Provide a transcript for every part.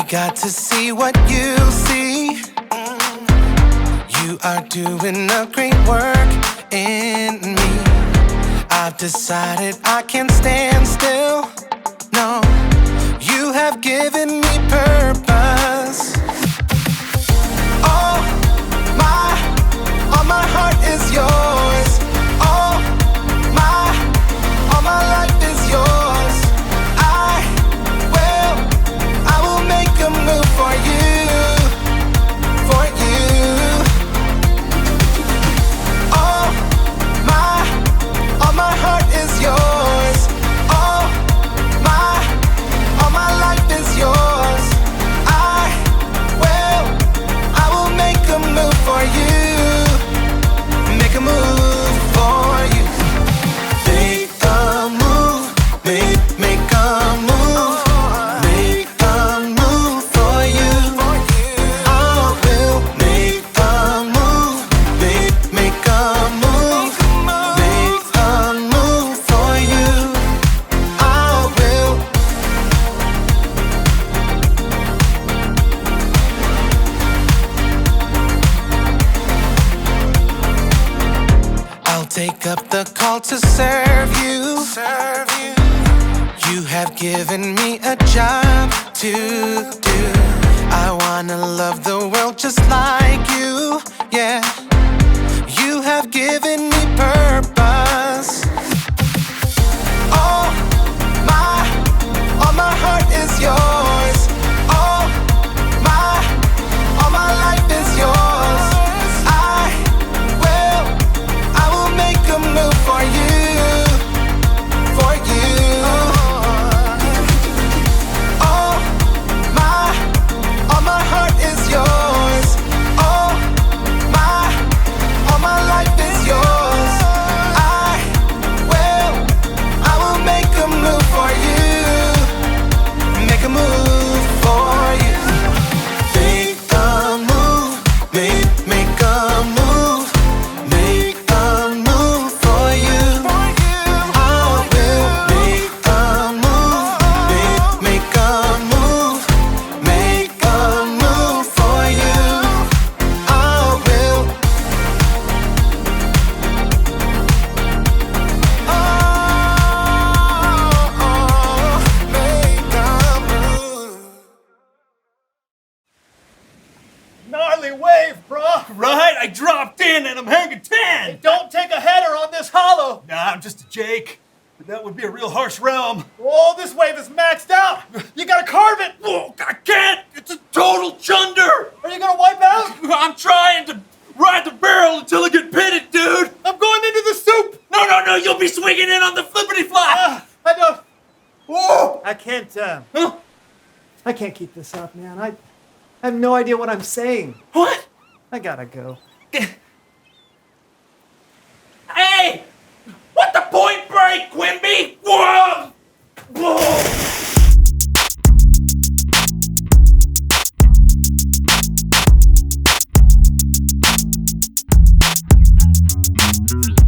got to see what you see. You are doing a great work in me. I've decided I can't stand still. No, you have given me purpose. All my heart is yours. All my life is yours. I will make a move for you, for you. All my heart is yours. All my life is yours. I will make a move for you. Make a move for you. Make a move, make a move. Make a move for you. I will make a move, make a move. Make a move for you. I will. I'll take up the call to serve you. You have given me a job to do. I wanna love the world just like you. Yeah, you have given me purpose. All my heart is yours. All my life is yours. I will make a move for you, for you. All my heart is yours. All my life is yours. I will make a move for you. Make a move for you. Make a move, make a move. Make a move for you. I will make a move, make a move. Make a move for you. I will. Make a move. Gnarly wave, bro. Right? I dropped in and I'm hanging 10. Don't take a header on this hollow. Nah, I'm just a Jake. But that would be a real harsh realm. Oh, this wave is maxed out. You gotta carve it. Whoa, I can't. It's a total chunder. Are you gonna wipe out? I'm trying to ride the barrel until I get pitted, dude. I'm going into the soup. No, you'll be swinging in on the flippity flop. I don't. Whoa. I can't. Huh? I can't keep this up, man. I have no idea what I'm saying. What? I gotta go. Hey! What the point break, Quimby? Whoa! Whoa!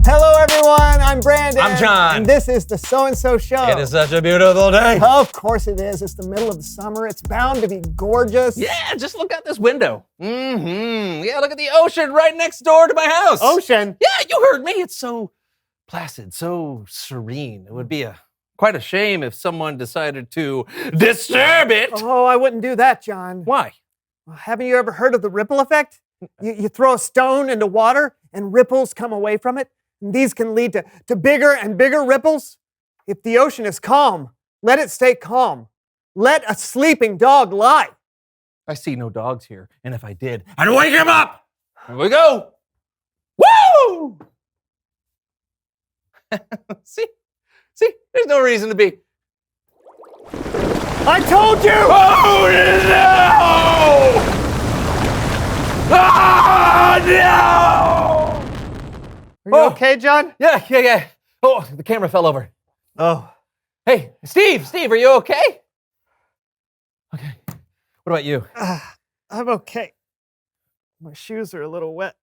Hello, everyone. I'm Brandon. I'm John. And this is the So and So Show. It is such a beautiful day. Of course it is. It's the middle of the summer. It's bound to be gorgeous. Yeah, just look out this window. Yeah, look at the ocean right next door to my house. Ocean. Yeah, you heard me. It's so placid, so serene. It would be quite a shame if someone decided to disturb it. Oh, I wouldn't do that, John. Why? Well, haven't you ever heard of the ripple effect? You throw a stone into water and ripples come away from it. And these can lead to bigger and bigger ripples. If the ocean is calm, let it stay calm. Let a sleeping dog lie. I see no dogs here, and if I did, I'd wake him up. Here we go. Woo! See, there's no reason to be. I told you! Oh no! Ah, no! Are you okay, John? Yeah. Oh, the camera fell over. Oh. Hey, Steve, are you okay? Okay. What about you? I'm okay. My shoes are a little wet.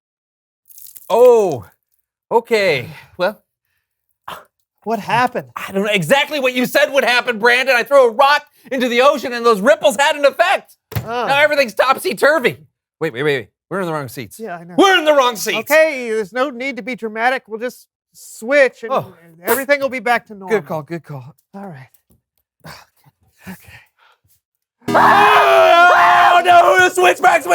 Oh, okay. Well, What happened? I don't know exactly what you said would happen, Brandon. I threw a rock into the ocean and those ripples had an effect. Now everything's topsy-turvy. Wait. We're in the wrong seats. Yeah, I know. We're in the wrong seats. Okay, there's no need to be dramatic. We'll just switch and, Oh. and everything will be back to normal. Good call. All right. Okay. Oh, no, switch back.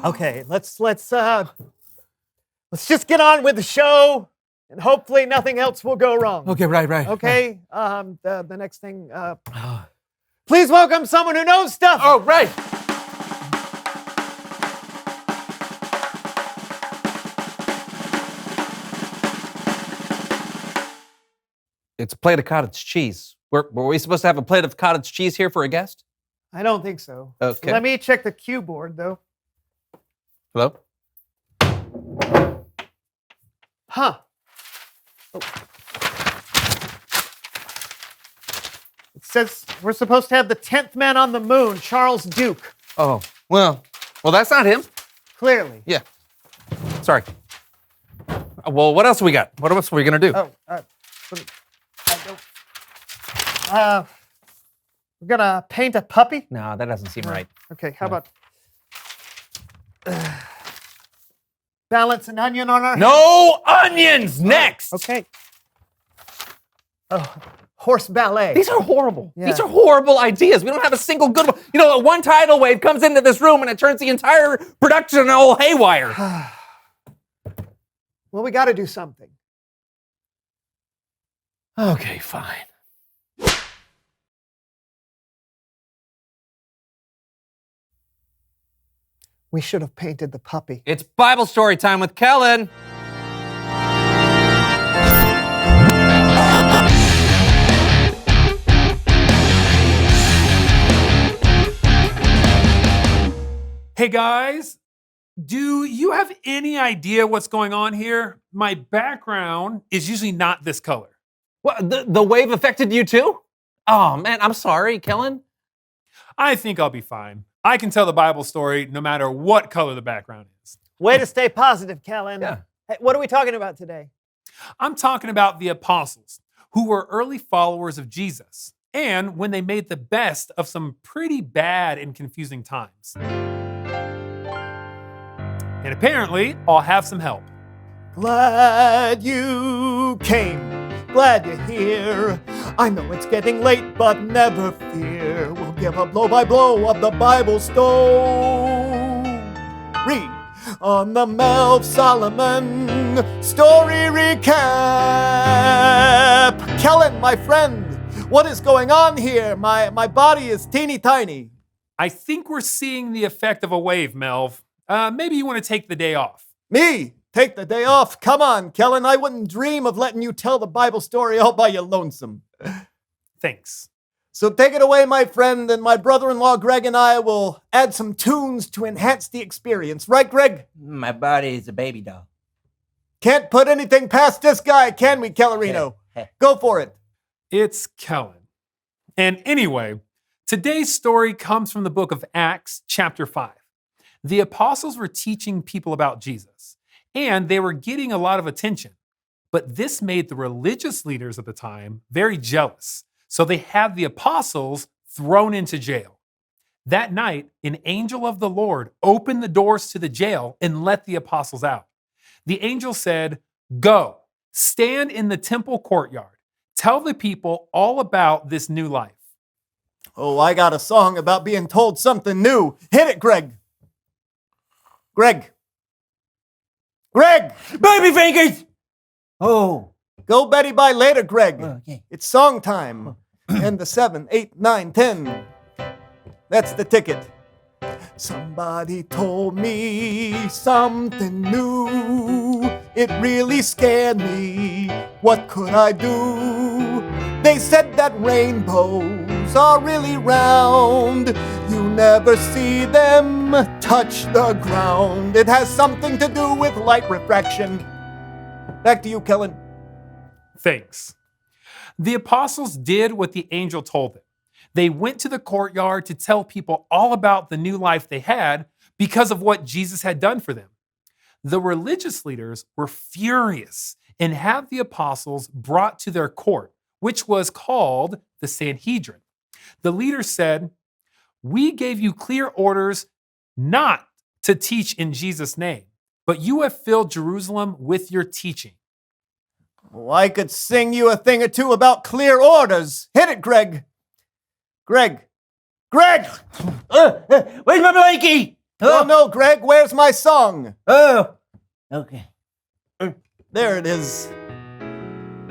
Okay, let's just get on with the show, and hopefully nothing else will go wrong. Okay, right. Okay. The next thing. Please welcome someone who knows stuff. Oh, right. It's a plate of cottage cheese. Were we supposed to have a plate of cottage cheese here for a guest? I don't think so. Okay. Let me check the cue board, though. Hello? Huh. Oh. It says we're supposed to have the 10th man on the moon, Charles Duke. Oh, well, that's not him. Clearly. Yeah. Sorry. Well, what else we got? What else are we going to do? We're gonna paint a puppy. No, that doesn't seem right. Okay, how about balance an onion on our head? No onions! Next! Okay. Oh, horse ballet. These are horrible. Yeah. These are horrible ideas. We don't have a single good one. You know, one tidal wave comes into this room and it turns the entire production all haywire. Well, we got to do something. Okay, fine. We should have painted the puppy. It's Bible story time with Kellen. Hey guys, do you have any idea what's going on here? My background is usually not this color. What, the wave affected you too? Oh man, I'm sorry, Kellen. I think I'll be fine. I can tell the Bible story no matter what color the background is. Way to stay positive, Kellen. Yeah. Hey, what are we talking about today? I'm talking about the apostles, who were early followers of Jesus, and when they made the best of some pretty bad and confusing times. And apparently, I'll have some help. Glad you came. Glad you're here. I know it's getting late, but never fear. We'll give a blow-by-blow of the Bible story. On the Melv Solomon story recap. Kellen, my friend, what is going on here? My body is teeny tiny. I think we're seeing the effect of a wave, Melv. Maybe you want to take the day off. Me? Take the day off? Come on, Kellen. I wouldn't dream of letting you tell the Bible story all by your lonesome. Thanks. So take it away, my friend, and my brother-in-law Greg and I will add some tunes to enhance the experience. Right, Greg? My body is a baby doll. Can't put anything past this guy, can we, Kellerino? Go for it. It's Kellen. And anyway, today's story comes from the book of Acts, chapter 5. The apostles were teaching people about Jesus, and they were getting a lot of attention. But this made the religious leaders at the time very jealous. So they had the apostles thrown into jail. That night, an angel of the Lord opened the doors to the jail and let the apostles out. The angel said, "Go, stand in the temple courtyard. Tell the people all about this new life." Oh, I got a song about being told something new. Hit it, Greg. Greg. Greg! Baby fingers! Oh. Go Betty Bye later, Greg. Okay. It's song time. And the 7, 8, 9, 10. That's the ticket. Somebody told me something new. It really scared me. What could I do? They said that rainbows are really round. You never see them touch the ground. It has something to do with light refraction. Back to you, Kellen. Thanks. The apostles did what the angel told them. They went to the courtyard to tell people all about the new life they had because of what Jesus had done for them. The religious leaders were furious and had the apostles brought to their court, which was called the Sanhedrin. The leader said, "We gave you clear orders not to teach in Jesus' name, but you have filled Jerusalem with your teaching." Oh, I could sing you a thing or two about clear orders. Hit it, Greg. Greg. Greg! Where's my blankie? Oh, no, Greg. Where's my song? Oh. Okay. There it is.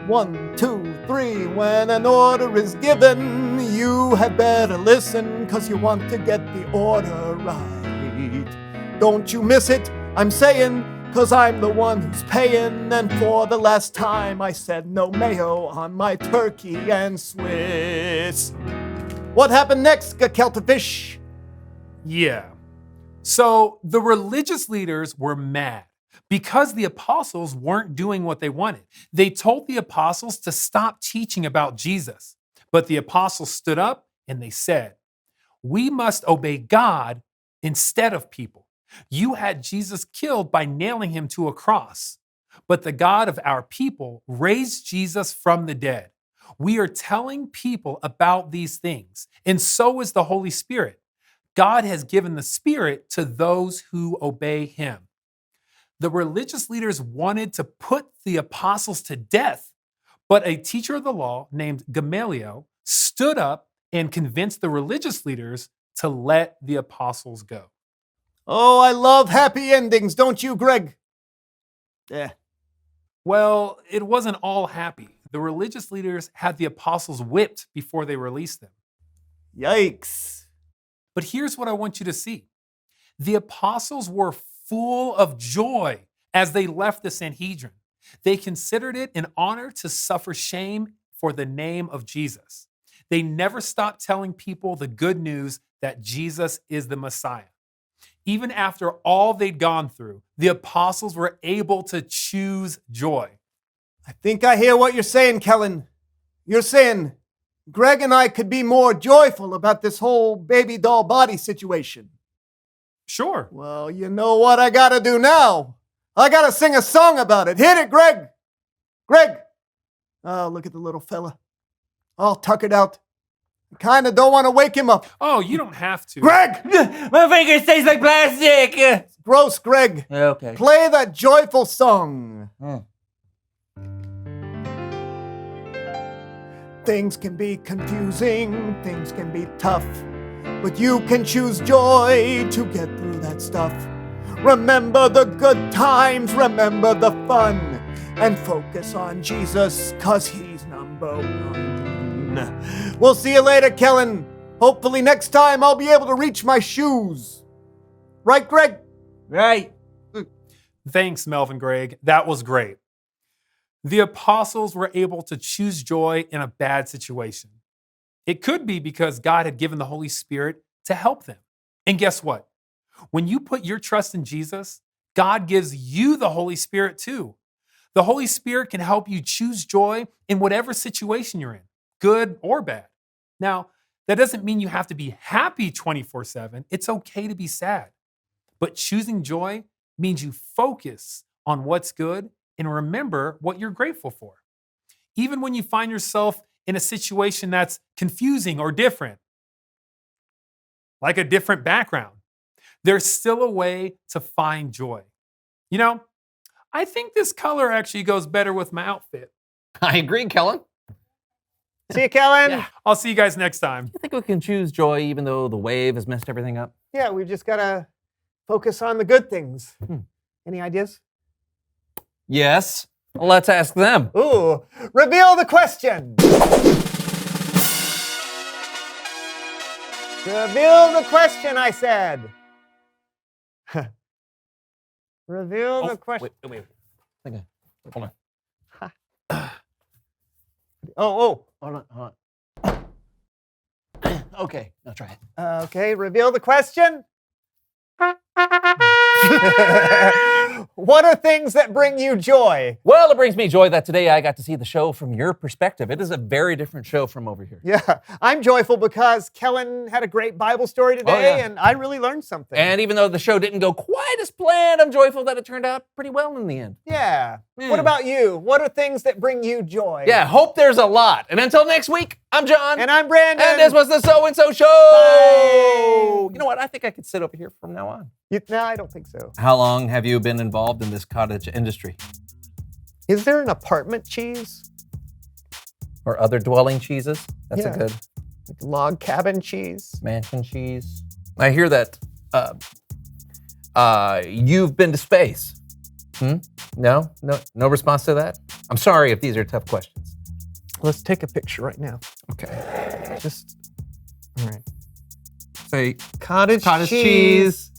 1, 2, 3. When an order is given, you had better listen, 'cause you want to get the order right. Don't you miss it, I'm saying, 'cause I'm the one who's paying. And for the last time, I said no mayo on my turkey and Swiss. What happened next, Gekeltefish? Yeah. So the religious leaders were mad because the apostles weren't doing what they wanted. They told the apostles to stop teaching about Jesus. But the apostles stood up and they said, "We must obey God instead of people. You had Jesus killed by nailing him to a cross, but the God of our people raised Jesus from the dead. We are telling people about these things, and so is the Holy Spirit. God has given the Spirit to those who obey him." The religious leaders wanted to put the apostles to death, but a teacher of the law named Gamaliel stood up and convinced the religious leaders to let the apostles go. Oh, I love happy endings, don't you, Greg? Yeah. Well, it wasn't all happy. The religious leaders had the apostles whipped before they released them. Yikes. But here's what I want you to see. The apostles were full of joy as they left the Sanhedrin. They considered it an honor to suffer shame for the name of Jesus. They never stopped telling people the good news that Jesus is the Messiah. Even after all they'd gone through, the apostles were able to choose joy. I think I hear what you're saying, Kellen. You're saying Greg and I could be more joyful about this whole baby doll body situation. Sure. Well, you know what I gotta do now? I gotta sing a song about it. Hit it, Greg! Greg! Oh, look at the little fella. All tuckered out. I kinda don't want to wake him up. Oh, you don't have to. Greg! My fingers taste like plastic. Gross, Greg. Okay. Play that joyful song. Things can be confusing, things can be tough, but you can choose joy to get through that stuff. Remember the good times, remember the fun, and focus on Jesus, 'cause he's number one. We'll see you later, Kellen. Hopefully next time I'll be able to reach my shoes. Right, Greg? Right. Thanks, Melvin Gregg. That was great. The apostles were able to choose joy in a bad situation. It could be because God had given the Holy Spirit to help them. And guess what? When you put your trust in Jesus, God gives you the Holy Spirit too. The Holy Spirit can help you choose joy in whatever situation you're in, good or bad. Now, that doesn't mean you have to be happy 24/7. It's okay to be sad. But choosing joy means you focus on what's good and remember what you're grateful for. Even when you find yourself in a situation that's confusing or different, like a different background, there's still a way to find joy. You know, I think this color actually goes better with my outfit. I agree, Kellen. See you, Kellen. Yeah. I'll see you guys next time. I think we can choose joy even though the wave has messed everything up. Yeah, we've just got to focus on the good things. Any ideas? Yes. Let's ask them. Ooh, reveal the question. Reveal the question, I said. Reveal the question. Wait. Okay. Hold Oh, on. Hold on. Okay, now try it. okay, reveal the question. What are things that bring you joy? Well, it brings me joy that today I got to see the show from your perspective. It is a very different show from over here. Yeah, I'm joyful because Kellen had a great Bible story today, yeah. and I really learned something. And even though the show didn't go quite as planned, I'm joyful that it turned out pretty well in the end. yeah. What about you? What are things that bring you joy? Yeah, hope there's a lot. And until next week, I'm John. And I'm Brandon. And this was the So-and-So Show. Bye. You know what? I think I could sit over here from now on. No, I don't think so. How long have you been involved in this cottage industry? Is there an apartment cheese? Or other dwelling cheeses? That's Yeah. a good Like log cabin cheese? mansion cheese. I hear that you've been to space. No response to that? I'm sorry if these are tough questions. Let's take a picture right now. Okay. All right. Say Cottage cheese.